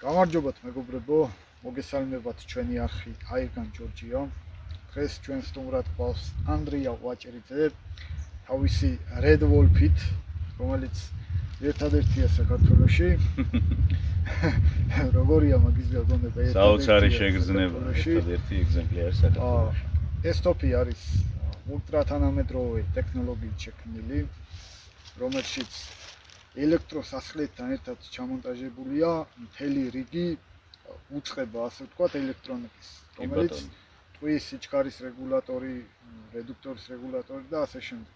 გამარჯობათ მეგობრებო, მოგესალმებათ ჩვენი არხი აირგან ჯორჯია. დღეს ჩვენ სტუმრად გვყავს ანდრია ვაჭერიძე, თავისი Red Wolf-ით, რომელიც ერთადერთია საქართველოში. როგორია მაგის გაგონება საოცარი შეგრძნება, ერთადერთი ეგზემპლიარი საქართველოში. ეს ტოპი არის ულტრათანამედროვე ტექნოლოგიით შექმნილი, რომელშიც ელექტროსასხლებთან ერთად ჩამონტაჟებულია მთელი რიგი უწყება, ასე ვთქვათ, ელექტრონიკის, რომელიც ტყვის სიჩქარის რეგულატორი, რედუქტორის რეგულატორი და ასე შემდეგ.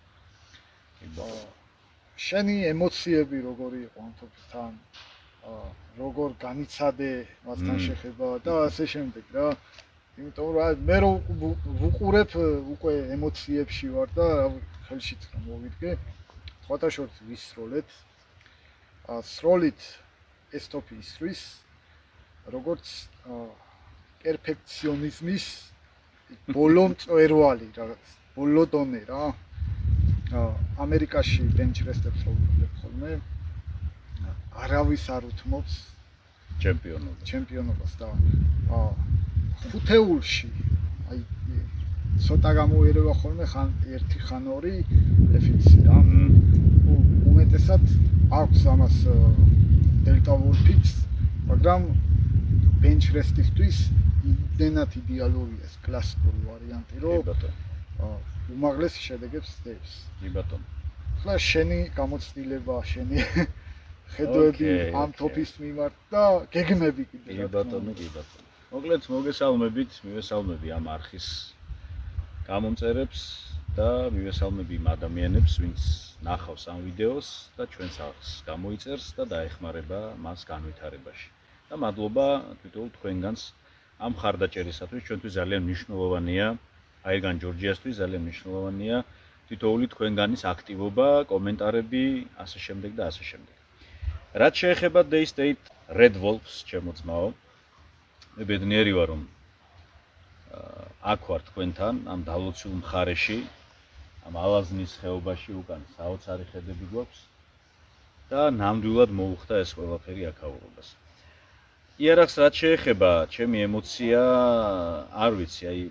შენი ემოციები როგორი იყო ამ ტოპთან? როგორ განიცადე მასთან შეხება და ასე შემდეგ რა. იმიტომ რომ მე ვუყურებ უკვე ემოციებში ვარ და ხელშიც რა მოვიდგე. სხვათა შორის ვისროლეთ. სროლით ეს ტოპი ისრვის როგორც პერფექციონიზმის ბოლო მწვერვალი რაღაც, ბოლო დონე რა. ამერიკაში ბენჩრესტებს ვუყურებ ხოლმე. არავის არ უთმობს ჩემპიონობას და ხუთეულში აი ცოტა გამოიერება ხოლმე ხან ერთი ხან ორი FX-ი რა. უმეტესად აქვს ამას Delta Wolf-იც, მაგრამ ბენჩრესტისთვის იმდენად იდეალურია ეს კლასიკური ვარიანტი, რომ უმაღლეს შედეგებს ძებს. კი ბატონო. ხლა შენი გამოცდილება, შენი ხედვები ამ ტოპის მიმართ და გეგმები კიდე. კი ბატონო. მოკლედ მოგესალმებით, მივესალმები ამ არხის გამომწერებს და მივესალმები იმ ადამიანებს, ვინც ნახავს ამ ვიდეოს და ჩვენს არხს გამოიწერს და დაეხმარება მას განვითარებაში. და მადლობა თვითონ თქვენგანს ამ ხარდაჭერისათვის, ჩვენთვის ძალიან მნიშვნელოვანია, აირგან ჯორჯიასთვის ძალიან მნიშვნელოვანია თითოეული თქვენგანის აქტივობა, კომენტარები, ასე შემდეგ და ასე შემდეგ. რაც შეეხება Daystate Red Wolf-ს, ჩემო ძმაო, მე ბედნიერი ვარ, რომ აქ ვარ თქვენთან, ამ დალოცულ მხარეში, ამ ალაზნის ხეობაში უკან საოცარი ხედები გვაქვს და ნამდვილად მოუხდა ეს ყველაფერი აქაურობას. იარაღს რაც შეეხება, ჩემი ემოცია, არ ვიცი, აი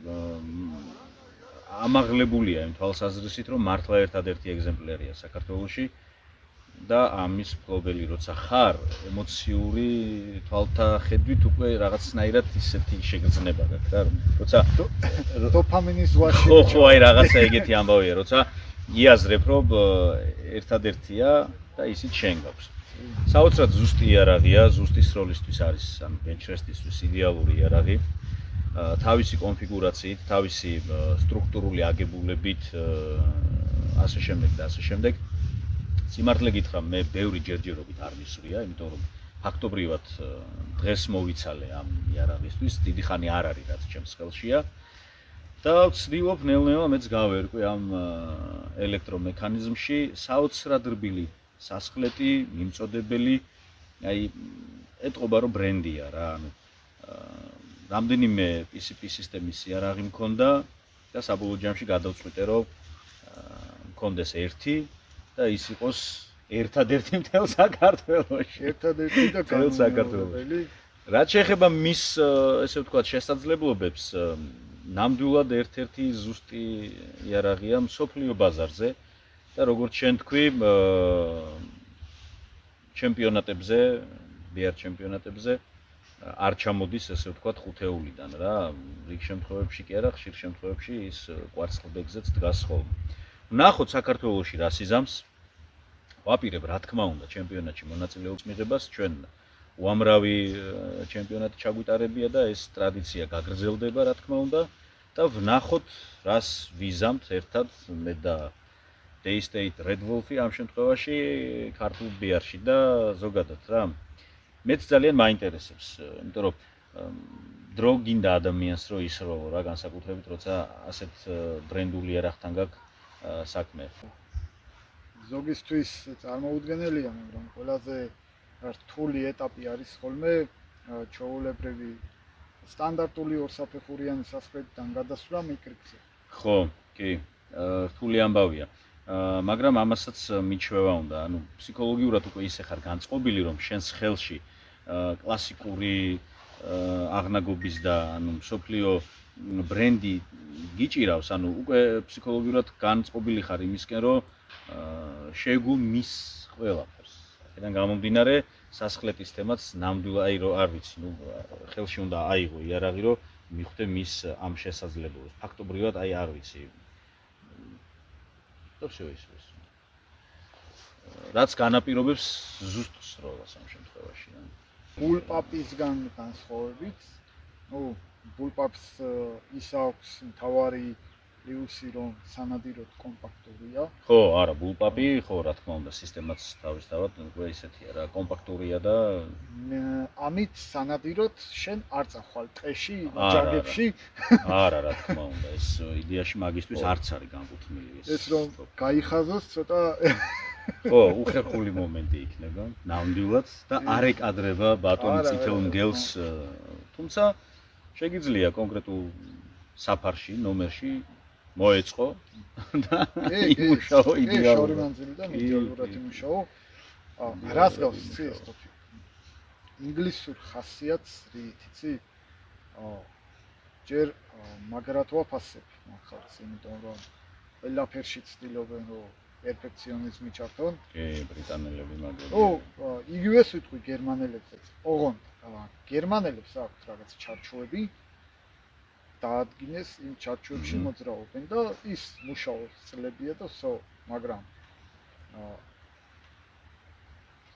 ამაღლებულია იმ თვალსაზრისით, რომ მართლა ერთადერთი ეგზემპლარია საქართველოში და ამის მფლობელი როცა ხარ, ემოციური თვალთა ხედვით უკვე რაღაცნაირად ისეთი შეგრძნება გაქვს რა, როცა დოფამინის ზღვაში ხო, აი რაღაცა ეგეთი ამბავია, როცა იაზრებ, რომ ერთადერთია და ისიც შენ გაქვს. საოცრად ზუსტი იარაღია, ზუსტი სროლისთვის არის, ან ბენჩრესტისთვის იდეალური იარაღი. თავისი კონფიგურაციით, თავისი სტრუქტურული აგებულებით, ასე შემდეგ და ასე შემდეგ. სიმართლე გითხრა, მე ბევრი ჯერჯერობით არ მისვრია, იმიტომ რომ ფაქტობრივად დღეს მოვიცალე ამ იარაღისთვის, დიდი ხანი არ არის რაც ჩემს ხელშია და ვცდილობ ნელ-ნელა მეც გავერკვე ამ ელექტრომექანიზმში, საოცრად რბილი სასხლეტი, მიმწოდებელი, აი ეტყობა რომ ბრენდია რა, ანუ რამდენიმე PCP სისტემის იარაღი მქონდა და საბოლოო ჯამში გადავწყვიტე რომ მქონდეს ერთი და ის იყოს ერთადერთი მთელ საქართველოში. ერთადერთი და მთელ საქართველოში. რაც შეეხება მის, ესე ვთქვათ, შესაძლებლობებს, ნამდვილად ერთ-ერთი ზუსტი იარაღია მსოფლიო ბაზარზე და როგორც შენ თქვი, ჩემპიონატებზე, VR ჩემპიონატებზე არ ჩამოდის, ესე ვთქვათ, ხუთეულიდან რა. რიგ შემთხვევებში კი არა, ხშირ შემთხვევებში ის კვარცხლბეკზეც დგას ხოლმე. ვნახოთ საქართველოში რა სიზამს. ვაპირებ, რა თქმა უნდა, ჩემპიონატში მონაწილეობის მიღებას, ჩვენ უამრავი ჩემპიონატი ჩაგვიტარებია და ეს ტრადიცია გაგრძელდება, რა თქმა უნდა, და ვნახოთ, რას ვიზამთ ერთად მე და Daystate Red Wolf-ი ამ შემთხვევაში ქართულ VR-ში და ზოგადად რა. მეც ძალიან მაინტერესებს, იმიტომ რომ დრო გინდა ადამიანს რომ ისროლო რა, განსაკუთრებით როცა ასეთ ბრენდული იარაღთან გაქვს საქმე. ზოგისთვის წარმოუდგენელია, მაგრამ ყველაზე რთული ეტაპი არის ხოლმე ჩვეულებრივი სტანდარტული ორსაფეხურიანი სასხლებიდან გადასვლა მიკრიკზე. ხო, კი, რთული ამბავია. მაგრამ ამასაც მიჩვევა უნდა, ანუ ფსიქოლოგიურად უკვე ისე ხარ განწყობილი, რომ შენს ხელში კლასიკური აღნაგობის და ანუ მსოფლიო ბრენდი გიჭირავს, ანუ უკვე ფსიქოლოგიურად განწყობილი ხარ იმისკენ, რომ შეგუმის ყველაფერს. აქედან გამომდინარე, სასხლეტის თემაც ნამდვილად აი რომ არ ვიცი, ნუ ხელში უნდა აიღო იარაღი, რომ მიხვდე მის ამ შესაძლებლობას. ფაქტობრივად აი არ ვიცი. და всё ის. რაც განაპირობებს ზუსტ სროლას ამ შემთხვევაში. ბულპაპისგან განსხვავებით, ნუ ბულპაპს ის აქვს მთავარი პლუსი, რომ სანადიროდ კომპაქტურია. ხო, არა, ბულპაპი, ხო, რა თქმა უნდა, სისტემაც თავისთავად უკვე ისეთია რა, კომპაქტურია და ამით სანადიროდ შენ არ წახვალ ტყეში, ჯაგებში. არა, რა თქმა უნდა, ეს იდეაში მაგისტვის არც არის განკუთვნილი ეს რომ გაიხაზოს ცოტა ხო, უხერხული მომენტი იქნება, ნამდვილად და არ ეკადრება ბატონი წითელ მგელს, თუმცა შეგიძლია კონკრეტულ საფარში, ნომერში მოეწყო და იმუშაო იდეალურად. შორი მანძილიდან იდეალურად იმუშაო. რას გავს ეს ტოპიკი? ინგლისურ ხასიათს რით იცი? ჯერ მაგრად ვაფასებ მაგას, იმიტომ რომ ყველაფერში ცდილობენ რომ პერფექციონიზმი ჩართონ. კი, ბრიტანელები მაგრამ. ო, იგივეს ვიტყვი გერმანელებსაც. ოღონდ გერმანელებს აქვს რაღაც ჩარჩოები. დაადგინეს იმ ჩარჩოებში მოძრაობენ და ის მუშაობს წლებია და სო, მაგრამ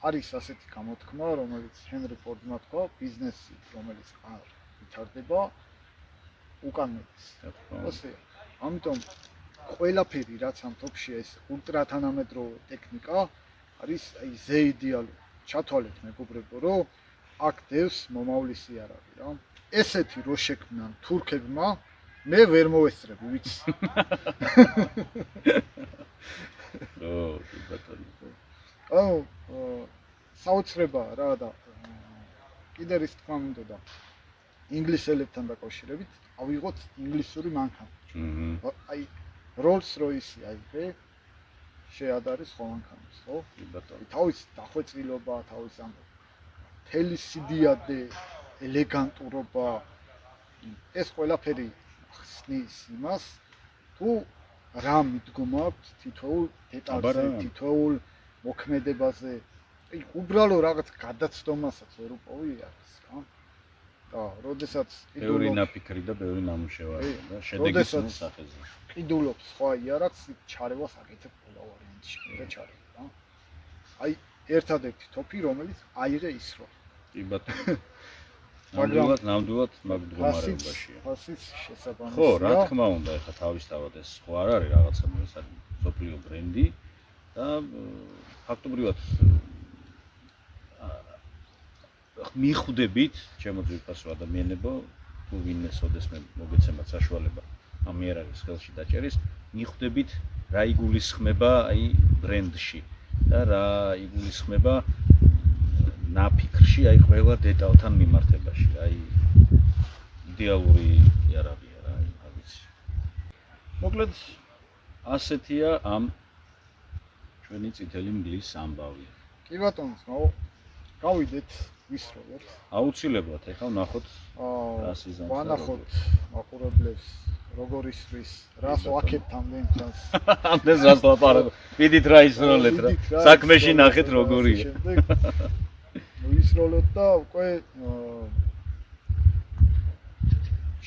არის ასეთი გამოთქმა, რომელიც ჰენრი ფორდმა თქვა, ბიზნესი, რომელიც არ ვითარდება, უკან მეც. ასე. ამიტომ ყველაფერი რაც ამ ტოპშია ეს ულტრათანამედროვე ტექნიკა არის აი ზეიდეალური. ჩათვალეთ მეგობრებო, რომ აქ დევს მომავლისი არ არის რა. ესეთი რო შექმნან თურქებმა, მე ვერ მოვესწრები, ვიცი. აუ, საოცრებაა რა და კიდე ის თქვა მინდოდა ინგლისელებთან დაკავშირებით, ავიღოთ ინგლისური მანქანა. აი Rolls Royce აიღე შეადარის ხო მანქანას, ხო? კი ბატონო. თავის დახვეწილობა, თავის ამ თელი სიდიადე, ელეგანტურობა ეს ყველაფერი ხსნის იმას, თუ რა მიდგომა აქვს თითოეულ დეტალზე, თითოეულ მოქმედებაზე. აი უბრალო რაღაც გადაცდომასაც ვერ უპოვი არის რა. და როდესაც ბევრი ნაფიქრი და ბევრი ნამუშევარი და შედეგის მოსახეზე. ყიდულობს სხვა იარაღს, ჩარევას აკეთებ ყველა ვარიანტში და ჩარევ რა. აი ერთადერთი ტოპი რომელიც აიღე ისრო. კი ბატონო. ნამდვილად მაგ მდგომარეობაშია. ფასიც შესაბამისია. ხო, რა თქმა უნდა, ეხლა თავისთავად ეს ხო არ არის რაღაცა ეს არის სოფლიო ბრენდი და ფაქტობრივად მიხვდებით, ჩემო ძვირფასო ადამიანებო, თუ ვინმე სოდესმე მოგეცემათ საშუალება ამ იარაღის ხელში დაჭერის, მიხვდებით რა იგულისხმება აი ბრენდში და რა იგულისხმება ნაფიქრში, აი ყველა დეტალთან მიმართებაში, აი იდეალური იარაღია რა, აი მაგისი. მოკლედ ასეთია ამ ჩვენი წითელი მგლის ამბავი. კი ბატონო, გავიდეთ ვისროლოთ. აუცილებლად, ეხლა ვნახოთ რა სიზანს. ვნახოთ მაყურებლებს როგორ ისვრის, რას ვაკეთებთ ამდენ ხანს. ამდენს რას ლაპარაკობ. ვიდით რა ისროლეთ რა. საქმეში ნახეთ როგორია. ვისროლოთ და უკვე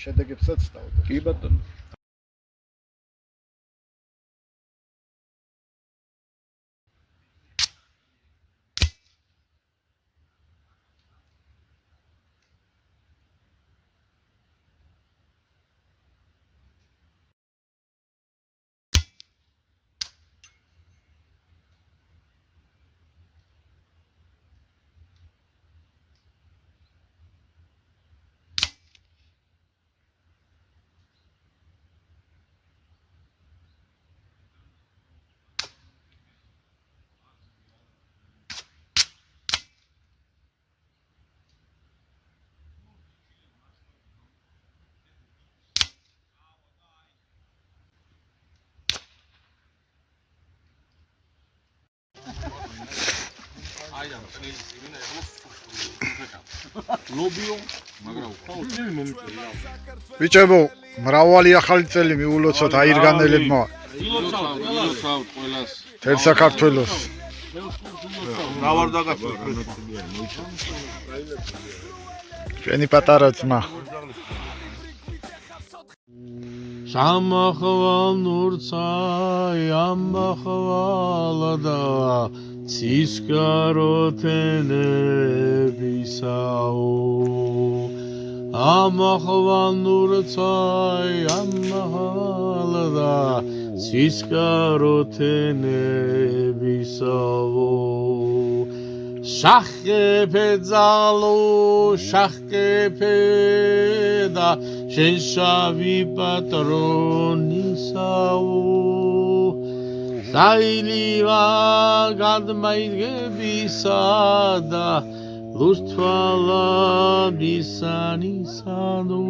შედეგებსაც დავდოთ. კი ბატონო. აიდან ხნის ირინა ეხლა ლობიო, მაგრამ ხო, წელი მომიწევია. ბიჭებო, მრავალი ახალი წელი მიულოცოთ აირგანელებმა ილოცავთ ყველას. თელ საქართველოს. რა ვარ დაგასვლა? ჩვენი პატარა ძმა. სამახვალ ნურცაი ამახვალა ცისკაროთენებისაო ამახვალ ნურცაი ამახვალა ცისკაროთენებისაო შახკეფე ძალო შახკეფე და შენ შავი პატრონისაო საილია გადმაიდგებისა და ლუსთვალა მისანისანო